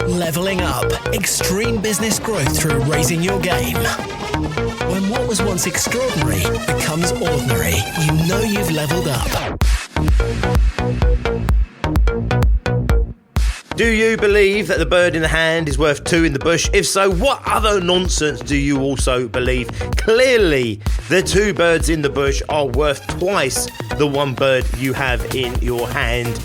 Leveling up. Extreme business growth through raising your game. When what was once extraordinary becomes ordinary, you know you've leveled up. Do you believe that the bird in the hand is worth two in the bush? If so, what other nonsense do you also believe? Clearly, the two birds in the bush are worth twice the one bird you have in your hand.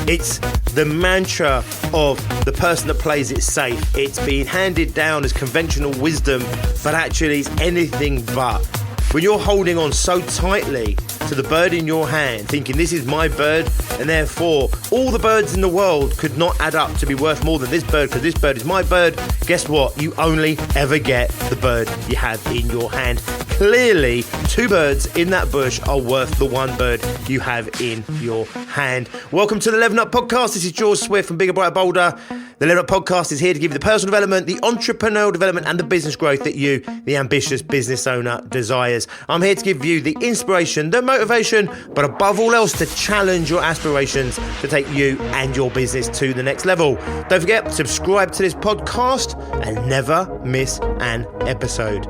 It's the mantra of the person that plays it safe. It's being handed down as conventional wisdom, but actually it's anything but. When you're holding on so tightly to the bird in your hand, thinking this is my bird, and therefore all the birds in the world could not add up to be worth more than this bird because this bird is my bird, guess what? You only ever get the bird you have in your hand. Clearly, two birds in that bush are worth the one bird you have in your hand. Welcome to the Leveling Up Podcast. This is George Swift from Bigger, Brighter, Bolder. The Leveling Up Podcast is here to give you the personal development, the entrepreneurial development and the business growth that you, the ambitious business owner, desires. I'm here to give you the inspiration, the motivation, but above all else to challenge your aspirations to take you and your business to the next level. Don't forget, subscribe to this podcast and never miss an episode.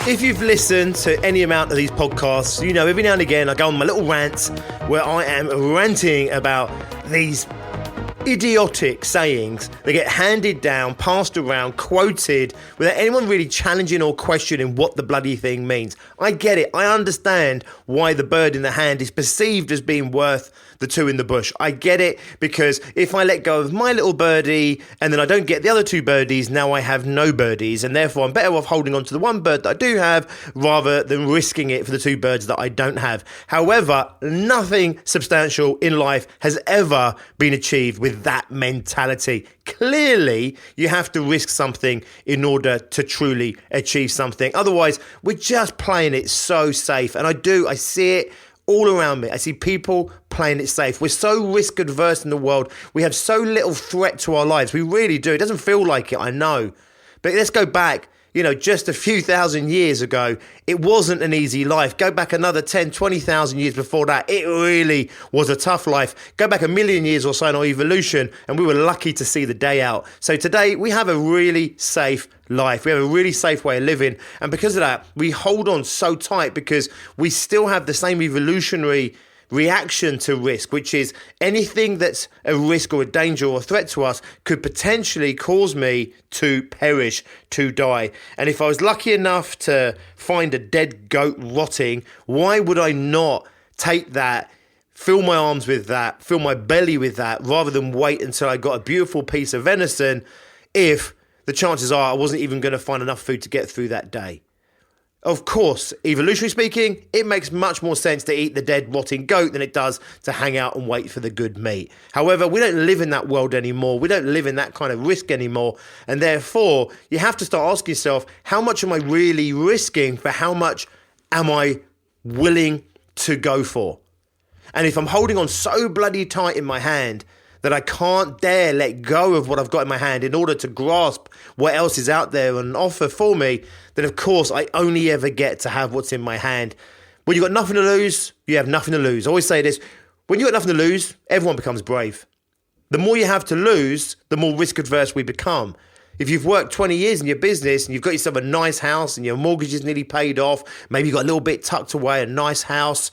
If you've listened to any amount of these podcasts, you know every now and again I go on my little rants where I am ranting about these idiotic sayings that get handed down, passed around, quoted without anyone really challenging or questioning what the bloody thing means. I get it. I understand why the bird in the hand is perceived as being worth the two in the bush. I get it, because if I let go of my little birdie and then I don't get the other two birdies, now I have no birdies, and therefore I'm better off holding on to the one bird that I do have rather than risking it for the two birds that I don't have. However, nothing substantial in life has ever been achieved with that mentality. Clearly, you have to risk something in order to truly achieve something. Otherwise, we're just playing it so safe. And I see it all around me. I see people playing it safe. We're so risk adverse in the world. We have so little threat to our lives. We really do. It doesn't feel like it, I know. But let's go back, just a few thousand years ago. It wasn't an easy life. Go back another 10, 20,000 years before that. It really was a tough life. Go back a million years or so in our evolution, and we were lucky to see the day out. So today we have a really safe life. We have a really safe way of living. And because of that, we hold on so tight because we still have the same evolutionary reaction to risk, which is anything that's a risk or a danger or a threat to us could potentially cause me to perish, to die. And if I was lucky enough to find a dead goat rotting, why would I not take that, fill my arms with that, fill my belly with that, rather than wait until I got a beautiful piece of venison if the chances are I wasn't even going to find enough food to get through that day? Of course, evolutionary speaking, it makes much more sense to eat the dead, rotting goat than it does to hang out and wait for the good meat. However, we don't live in that world anymore. We don't live in that kind of risk anymore. And therefore, you have to start asking yourself, how much am I really risking for how much am I willing to go for? And if I'm holding on so bloody tight in my hand that I can't dare let go of what I've got in my hand in order to grasp what else is out there and offer for me, then of course I only ever get to have what's in my hand. When you've got nothing to lose, you have nothing to lose. I always say this, when you've got nothing to lose, everyone becomes brave. The more you have to lose, the more risk adverse we become. If you've worked 20 years in your business and you've got yourself a nice house and your mortgage is nearly paid off, maybe you've got a little bit tucked away, a nice house,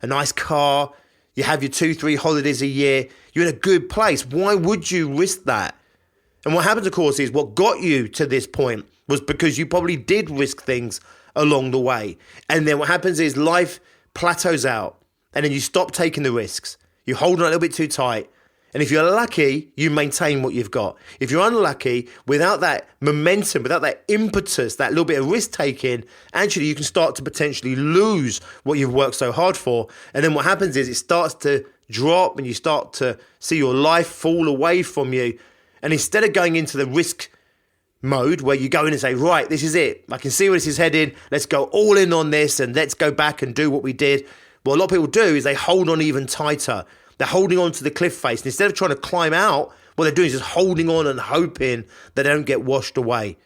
a nice car, you have your 2-3 holidays a year, you're in a good place. Why would you risk that? And what happens, of course, is what got you to this point was because you probably did risk things along the way. And then what happens is life plateaus out and then you stop taking the risks. You hold on a little bit too tight. And if you're lucky, you maintain what you've got. If you're unlucky, without that momentum, without that impetus, that little bit of risk taking, actually you can start to potentially lose what you've worked so hard for. And then what happens is it starts to drop and you start to see your life fall away from you. And instead of going into the risk mode where you go in and say, right, this is it. I can see where this is heading. Let's go all in on this and let's go back and do what we did. What a lot of people do is they hold on even tighter. They're holding on to the cliff face. And instead of trying to climb out, what they're doing is just holding on and hoping that they don't get washed away.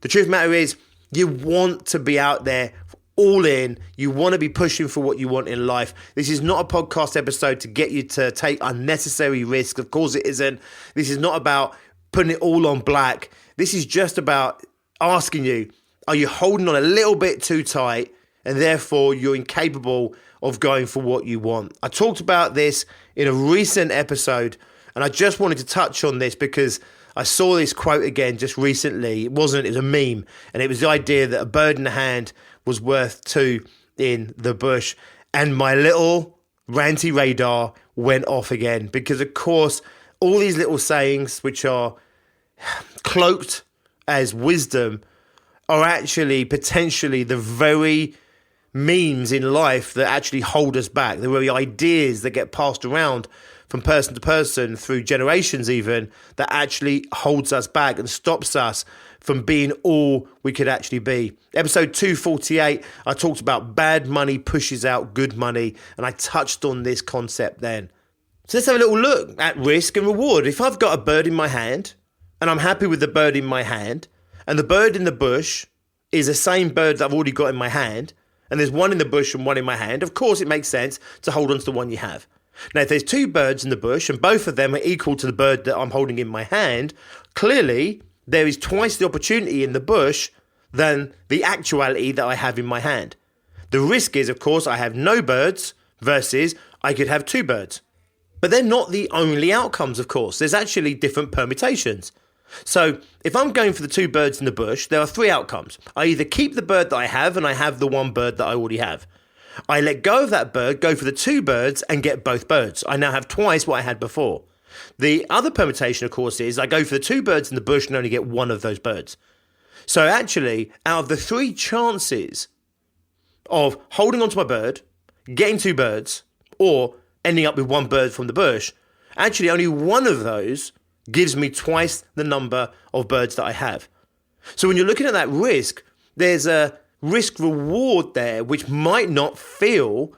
The truth of the matter is, You want to be out there all in. You want to be pushing for what you want in life. This is not a podcast episode to get you to take unnecessary risks. Of course it isn't. This is not about putting it all on black. This is just about asking you, are you holding on a little bit too tight and therefore you're incapable of going for what you want? I talked about this in a recent episode and I just wanted to touch on this because I saw this quote again just recently. It was a meme, and it was the idea that a bird in the hand was worth two in the bush. And my little ranty radar went off again because, of course, all these little sayings which are cloaked as wisdom are actually potentially the very memes in life that actually hold us back, the very ideas that get passed around from person to person through generations even, that actually holds us back and stops us from being all we could actually be. Episode 248, I talked about bad money pushes out good money, and I touched on this concept then. So let's have a little look at risk and reward. If I've got a bird in my hand, and I'm happy with the bird in my hand, and the bird in the bush is the same bird that I've already got in my hand, and there's one in the bush and one in my hand, of course it makes sense to hold on to the one you have. Now, if there's two birds in the bush and both of them are equal to the bird that I'm holding in my hand, clearly there is twice the opportunity in the bush than the actuality that I have in my hand. The risk is, of course, I have no birds versus I could have two birds. But they're not the only outcomes, of course. There's actually different permutations. So if I'm going for the two birds in the bush, there are three outcomes. I either keep the bird that I have and I have the one bird that I already have. I let go of that bird, go for the two birds and get both birds. I now have twice what I had before. The other permutation, of course, is I go for the two birds in the bush and only get one of those birds. So actually, out of the three chances of holding onto my bird, getting two birds, or ending up with one bird from the bush, actually only one of those gives me twice the number of birds that I have. So when you're looking at that risk, there's a risk reward there which might not feel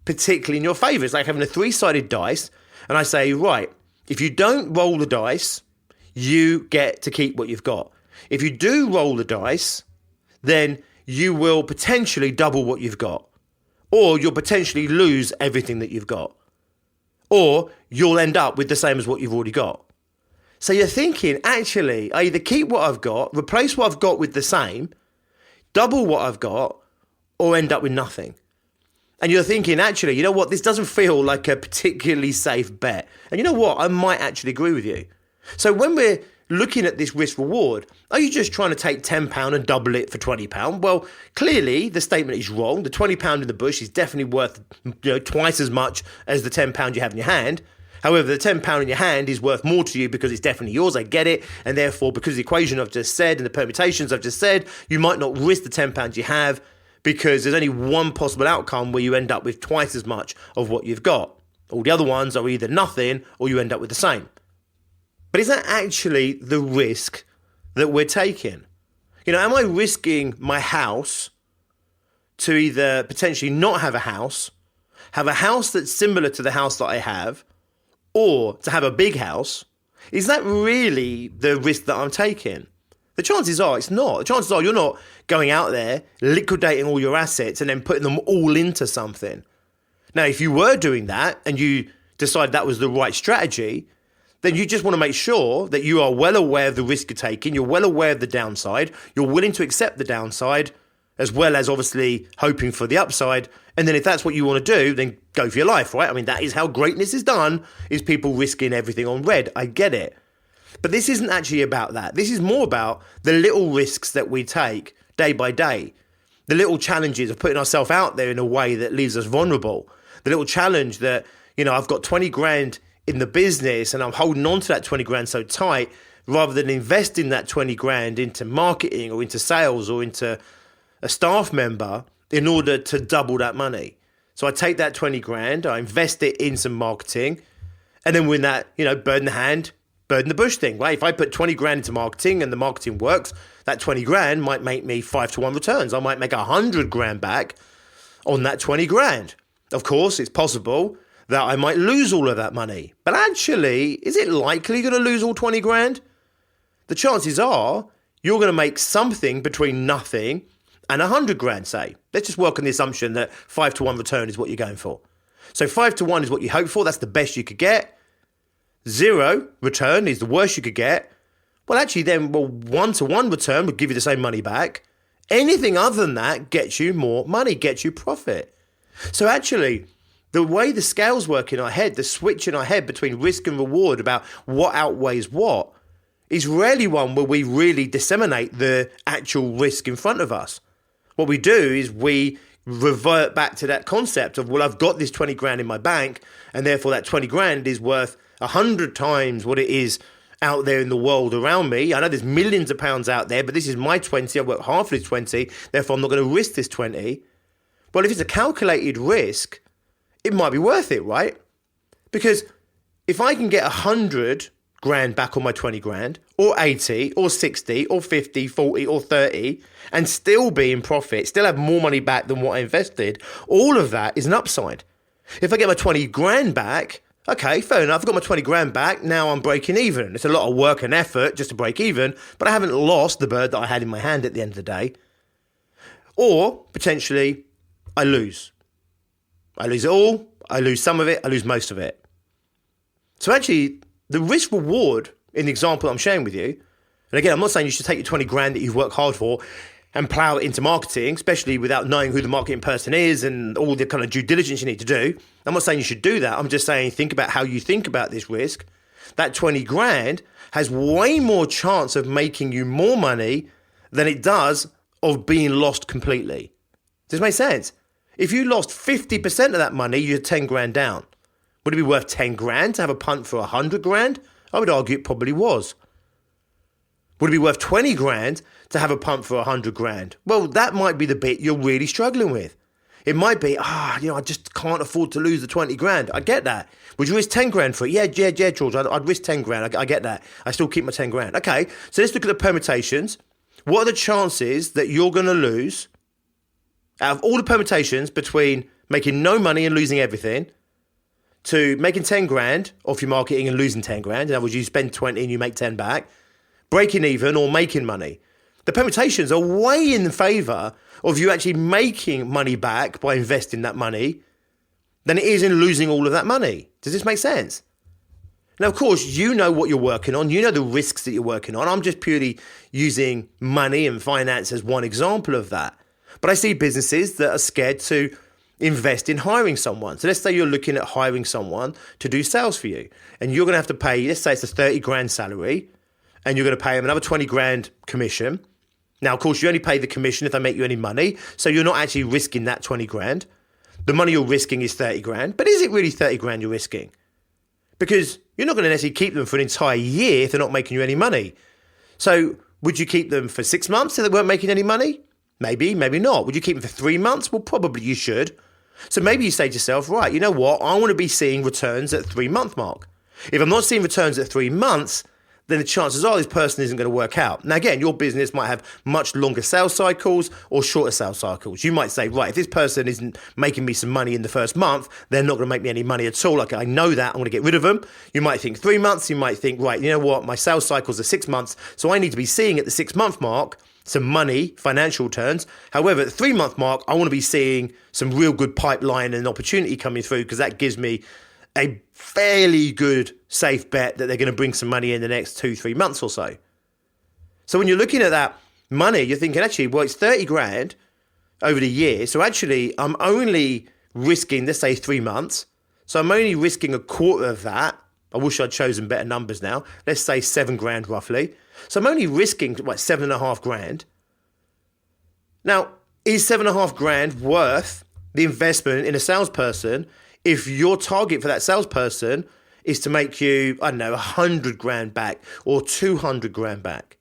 particularly in your favor. It's like having a three-sided dice, and I say, right, if you don't roll the dice, you get to keep what you've got. If you do roll the dice, then you will potentially double what you've got, or you'll potentially lose everything that you've got, or you'll end up with the same as what you've already got. So you're thinking, actually, I either keep what I've got, replace what I've got with the same, double what I've got, or end up with nothing. And you're thinking, actually, you know what? This doesn't feel like a particularly safe bet. And you know what? I might actually agree with you. So when we're looking at this risk reward, are you just trying to take £10 and double it for £20? Well, clearly the statement is wrong. The £20 in the bush is definitely worth twice as much as the £10 you have in your hand. However, the £10 in your hand is worth more to you because it's definitely yours, I get it, and therefore, because of the equation I've just said and the permutations I've just said, you might not risk the £10 you have because there's only one possible outcome where you end up with twice as much of what you've got. All the other ones are either nothing or you end up with the same. But is that actually the risk that we're taking? Am I risking my house to either potentially not have a house that's similar to the house that I have, or to have a big house? Is that really the risk that I'm taking? The chances are it's not. The chances are you're not going out there, liquidating all your assets and then putting them all into something. Now, if you were doing that and you decide that was the right strategy, then you just want to make sure that you are well aware of the risk you're taking, you're well aware of the downside, you're willing to accept the downside, as well as obviously hoping for the upside. And then if that's what you want to do, then go for your life, right? I mean, that is how greatness is done, is people risking everything on red. I get it. But this isn't actually about that. This is more about the little risks that we take day by day. The little challenges of putting ourselves out there in a way that leaves us vulnerable. The little challenge that, I've got 20 grand in the business and I'm holding on to that 20 grand so tight, rather than investing that 20 grand into marketing or into sales or into a staff member in order to double that money. So I take that 20 grand, I invest it in some marketing, and then win that, bird in the hand, bird in the bush thing, right? If I put 20 grand into marketing and the marketing works, that 20 grand might make me 5-to-1 returns. I might make 100 grand back on that 20 grand. Of course, it's possible that I might lose all of that money. But actually, is it likely going to lose all 20 grand? The chances are you're going to make something between nothing and 100 grand, say. Let's just work on the assumption that 5-to-1 return is what you're going for. So 5-to-1 is what you hope for. That's the best you could get. 0 return is the worst you could get. Well, actually then, 1-to-1 return would give you the same money back. Anything other than that gets you more money, gets you profit. So actually, the way the scales work in our head, the switch in our head between risk and reward about what outweighs what, is rarely one where we really disseminate the actual risk in front of us. What we do is we revert back to that concept of, well, I've got this 20 grand in my bank, and therefore that 20 grand is worth 100 times what it is out there in the world around me. I know there's millions of pounds out there, but this is my 20. I've worked half of this 20, therefore I'm not going to risk this 20. Well, if it's a calculated risk, it might be worth it, right? Because if I can get 100 grand back on my 20 grand, or 80, or 60, or 50, 40, or 30, and still be in profit, still have more money back than what I invested, all of that is an upside. If I get my 20 grand back, okay, fair enough, I've got my 20 grand back, now I'm breaking even. It's a lot of work and effort just to break even, but I haven't lost the bird that I had in my hand at the end of the day. Or, potentially, I lose. I lose it all, I lose some of it, I lose most of it. So actually, the risk reward in the example I'm sharing with you, and again, I'm not saying you should take your 20 grand that you've worked hard for and plow it into marketing, especially without knowing who the marketing person is and all the kind of due diligence you need to do. I'm not saying you should do that. I'm just saying think about how you think about this risk. That 20 grand has way more chance of making you more money than it does of being lost completely. Does this make sense? If you lost 50% of that money, you're 10 grand down. Would it be worth 10 grand to have a punt for 100 grand? I would argue it probably was. Would it be worth 20 grand to have a punt for 100 grand? Well, that might be the bit you're really struggling with. It might be, I just can't afford to lose the 20 grand. I get that. Would you risk 10 grand for it? Yeah, George, I'd risk 10 grand. I get that. I still keep my 10 grand. Okay, so let's look at the permutations. What are the chances that you're going to lose out of all the permutations between making no money and losing everything to making 10 grand off your marketing and losing 10 grand? In other words, you spend 20 and you make 10 back, breaking even or making money. The permutations are way in favour of you actually making money back by investing that money than it is in losing all of that money. Does this make sense? Now, of course, you know what you're working on. You know the risks that you're working on. I'm just purely using money and finance as one example of that. But I see businesses that are scared to invest in hiring someone. So let's say you're looking at hiring someone to do sales for you, and you're going to have to pay, let's say it's a 30 grand salary, and you're going to pay them another 20 grand commission. Now, of course, you only pay the commission if they make you any money, so you're not actually risking that 20 grand. The money you're risking is 30 grand, but is it really 30 grand you're risking? Because you're not going to necessarily keep them for an entire year if they're not making you any money. So would you keep them for 6 months if they weren't making any money? Maybe, maybe not. Would you keep them for 3 months? Well, probably you should. So maybe you say to yourself, right, you know what? I want to be seeing returns at 3 month mark. If I'm not seeing returns at 3 months, then the chances are this person isn't going to work out. Now, again, your business might have much longer sales cycles or shorter sales cycles. You might say, right, if this person isn't making me some money in the first month, they're not going to make me any money at all. Like, I know that, I'm going to get rid of them. You might think 3 months. You might think, right, you know what? My sales cycles are 6 months. So I need to be seeing at the 6 month mark some money, financial returns. However, at the 3 month mark, I want to be seeing some real good pipeline and opportunity coming through, because that gives me a fairly good safe bet that they're going to bring some money in the next 2-3 months or so. So when you're looking at that money, you're thinking, actually, well, it's 30 grand over the year. So actually, I'm only risking, let's say 3 months. So I'm only risking a quarter of that. I wish I'd chosen better numbers now. Let's say 7 grand roughly. So I'm only risking, 7.5 grand. Now, is 7.5 grand worth the investment in a salesperson if your target for that salesperson is to make you, 100 grand back or 200 grand back?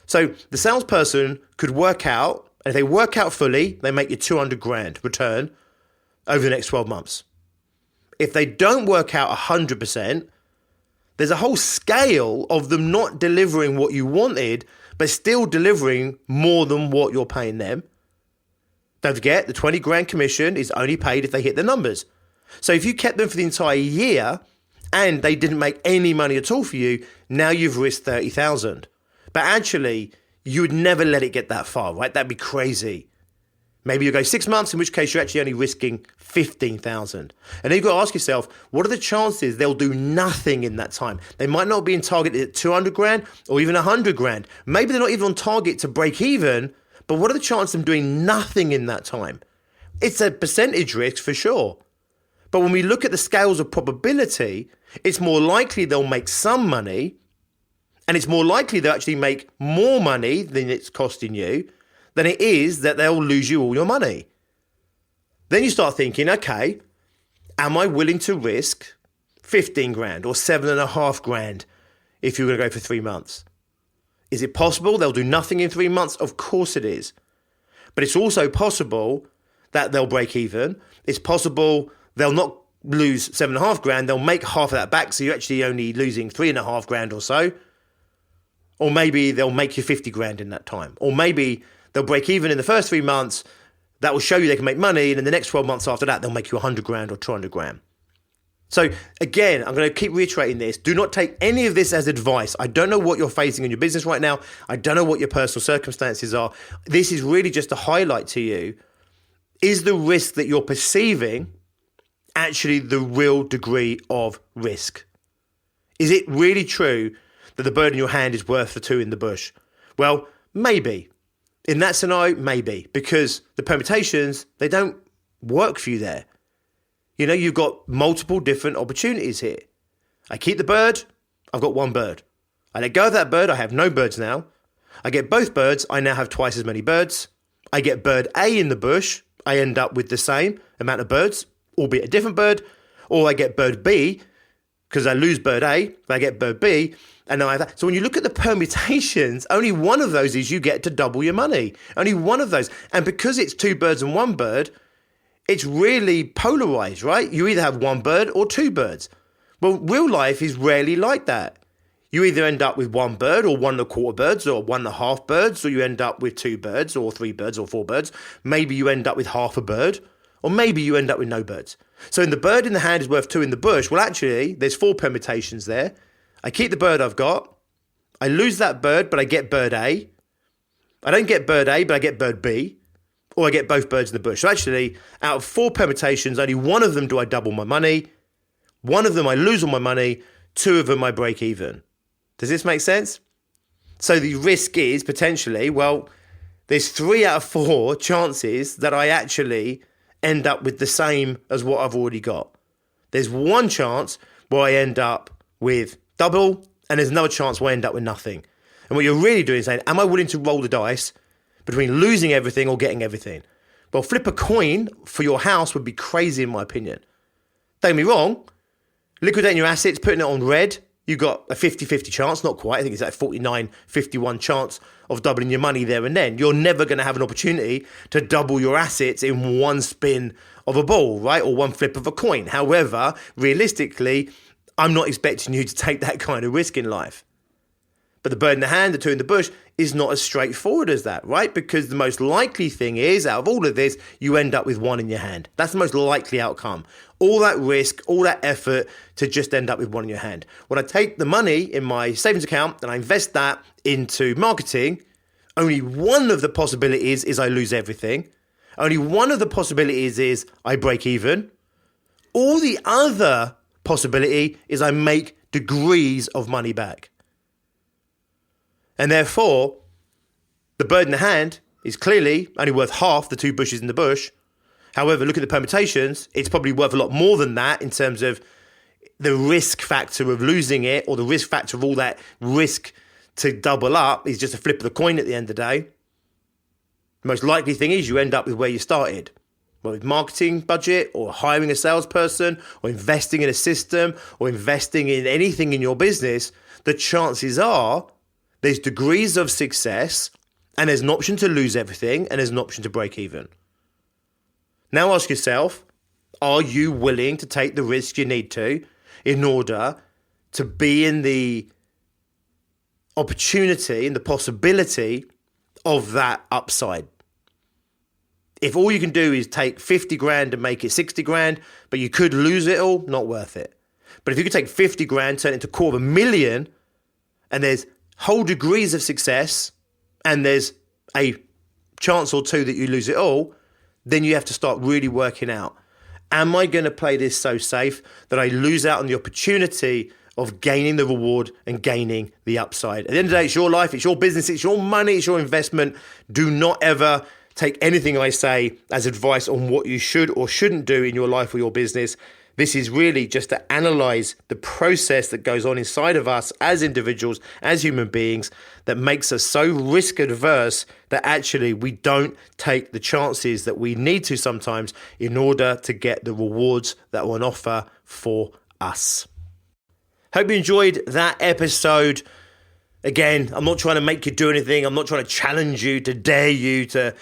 So the salesperson could work out, and if they work out fully, they make you 200 grand return over the next 12 months. If they don't work out 100%, there's a whole scale of them not delivering what you wanted, but still delivering more than what you're paying them. Don't forget, the 20 grand commission is only paid if they hit the numbers. So if you kept them for the entire year and they didn't make any money at all for you, now you've risked 30,000. But actually, you would never let it get that far, right? That'd be crazy. Maybe you go 6 months, in which case you're actually only risking 15,000. And then you've got to ask yourself, what are the chances they'll do nothing in that time? They might not be in target at 200 grand or even 100 grand. Maybe they're not even on target to break even, but what are the chances of them doing nothing in that time? It's a percentage risk for sure. But when we look at the scales of probability, it's more likely they'll make some money, and it's more likely they'll actually make more money than it's costing you, than it is that they'll lose you all your money. Then you start thinking, okay, am I willing to risk 15 grand or 7.5 grand if you're going to go for 3 months? Is it possible they'll do nothing in 3 months? Of course it is. But it's also possible that they'll break even. It's possible they'll not lose 7.5 grand. They'll make half of that back. So you're actually only losing 3.5 grand or so. Or maybe they'll make you 50 grand in that time. Or maybe they'll break even in the first 3 months. That will show you they can make money. And in the next 12 months after that, they'll make you 100 grand or 200 grand. So again, I'm going to keep reiterating this. Do not take any of this as advice. I don't know what you're facing in your business right now. I don't know what your personal circumstances are. This is really just a highlight to you. Is the risk that you're perceiving actually the real degree of risk? Is it really true that the bird in your hand is worth the two in the bush? Well, maybe. In that scenario, maybe. Because the permutations, they don't work for you there. You know, you've got multiple different opportunities here. I keep the bird, I've got one bird. I let go of that bird, I have no birds now. I get both birds, I now have twice as many birds. I get bird A in the bush, I end up with the same amount of birds, albeit a different bird. Or I get bird B, because I lose bird A, I get bird B, and now I have that. So when you look at the permutations, only one of those is you get to double your money. Only one of those. And because it's two birds and one bird, it's really polarized, right? You either have one bird or two birds. Well, real life is rarely like that. You either end up with one bird or 1.25 birds or 1.5 birds, or you end up with 2 birds or 3 birds or 4 birds. Maybe you end up with half a bird, or maybe you end up with no birds. So in the bird in the hand is worth 2 in the bush. Well, actually, there's 4 permutations there. I keep the bird I've got. I lose that bird, but I get bird A. I don't get bird A, but I get bird B. Or I get both birds in the bush. So actually, out of 4 permutations, only one of them do I double my money. One of them I lose all my money. 2 of them I break even. Does this make sense? So the risk is potentially, well, there's 3 out of 4 chances that I actually end up with the same as what I've already got. There's 1 chance where I end up with double, and there's another chance where I end up with nothing. And what you're really doing is saying, am I willing to roll the dice between losing everything or getting everything? Well, flip a coin for your house would be crazy in my opinion. Don't get me wrong, liquidating your assets, putting it on red, you got a 50-50 chance, not quite, I think it's like 49-51 chance of doubling your money there and then. You're never going to have an opportunity to double your assets in one spin of a ball, right? Or one flip of a coin. However, realistically, I'm not expecting you to take that kind of risk in life. But the bird in the hand, the 2 in the bush, is not as straightforward as that, right? Because the most likely thing is, out of all of this, you end up with 1 in your hand. That's the most likely outcome. All that risk, all that effort to just end up with 1 in your hand. When I take the money in my savings account and I invest that into marketing, only one of the possibilities is I lose everything. Only one of the possibilities is I break even. All the other possibility is I make degrees of money back. And therefore, the bird in the hand is clearly only worth half the 2 bushes in the bush. However, look at the permutations. It's probably worth a lot more than that in terms of the risk factor of losing it, or the risk factor of all that risk to double up is just a flip of the coin at the end of the day. The most likely thing is you end up with where you started. Well, with marketing budget, or hiring a salesperson, or investing in a system, or investing in anything in your business, the chances are there's degrees of success, and there's an option to lose everything, and there's an option to break even. Now ask yourself, are you willing to take the risk you need to in order to be in the opportunity and the possibility of that upside? If all you can do is take 50 grand and make it 60 grand, but you could lose it all, not worth it. But if you could take 50 grand, turn it into $250,000, and there's whole degrees of success and there's a chance or two that you lose it all, then you have to start really working out, am I going to play this so safe that I lose out on the opportunity of gaining the reward and gaining the upside? At the end of the day, it's your life, it's your business, it's your money, it's your investment. Do not ever take anything I say as advice on what you should or shouldn't do in your life or your business. This is really just to analyze the process that goes on inside of us as individuals, as human beings, that makes us so risk adverse that actually we don't take the chances that we need to sometimes in order to get the rewards that are on offer for us. Hope you enjoyed that episode. Again, I'm not trying to make you do anything. I'm not trying to challenge you, to dare you to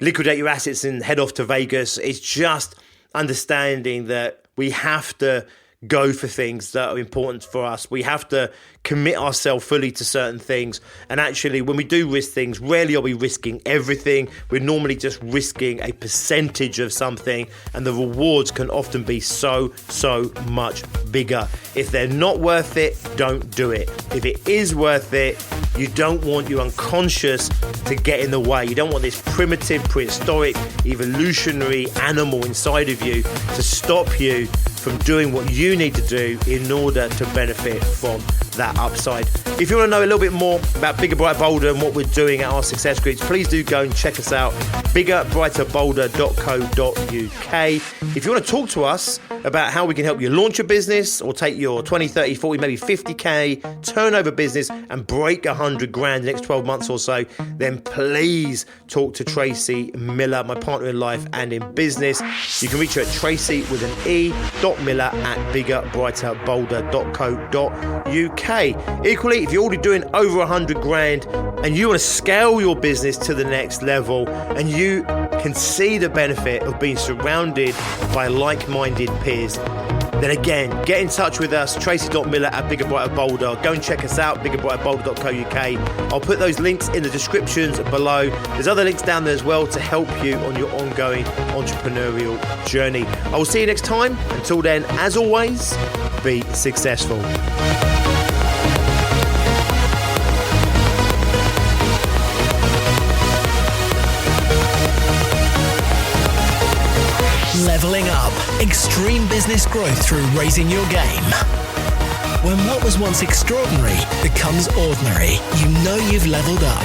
liquidate your assets and head off to Vegas. It's just understanding that we have to go for things that are important for us. We have to commit ourselves fully to certain things. And actually, when we do risk things, rarely are we risking everything. We're normally just risking a percentage of something. And the rewards can often be so much bigger. If they're not worth it, don't do it. If it is worth it, you don't want your unconscious to get in the way. You don't want this primitive, prehistoric, evolutionary animal inside of you to stop you from doing what you need to do in order to benefit from that upside. If you want to know a little bit more about Bigger, Brighter, Bolder and what we're doing at our success groups, please do go and check us out, biggerbrighterbolder.co.uk. If you want to talk to us about how we can help you launch your business or take your 20, 30, 40, maybe 50k turnover business and break 100 grand in the next 12 months or so, then please talk to Tracy Miller, my partner in life and in business. You can reach her at tracy.miller@biggerbrighterbolder.co.uk. Equally, if you're already doing over 100 grand and you want to scale your business to the next level and you can see the benefit of being surrounded by like-minded peers, then again, get in touch with us, tracy.miller@biggerbrighterbolder. Go and check us out, biggerbrighterbolder.co.uk. I'll put those links in the descriptions below. There's other links down there as well to help you on your ongoing entrepreneurial journey. I will see you next time. Until then, as always, be successful. Leveling up. Extreme business growth through raising your game. When what was once extraordinary becomes ordinary, you know you've leveled up.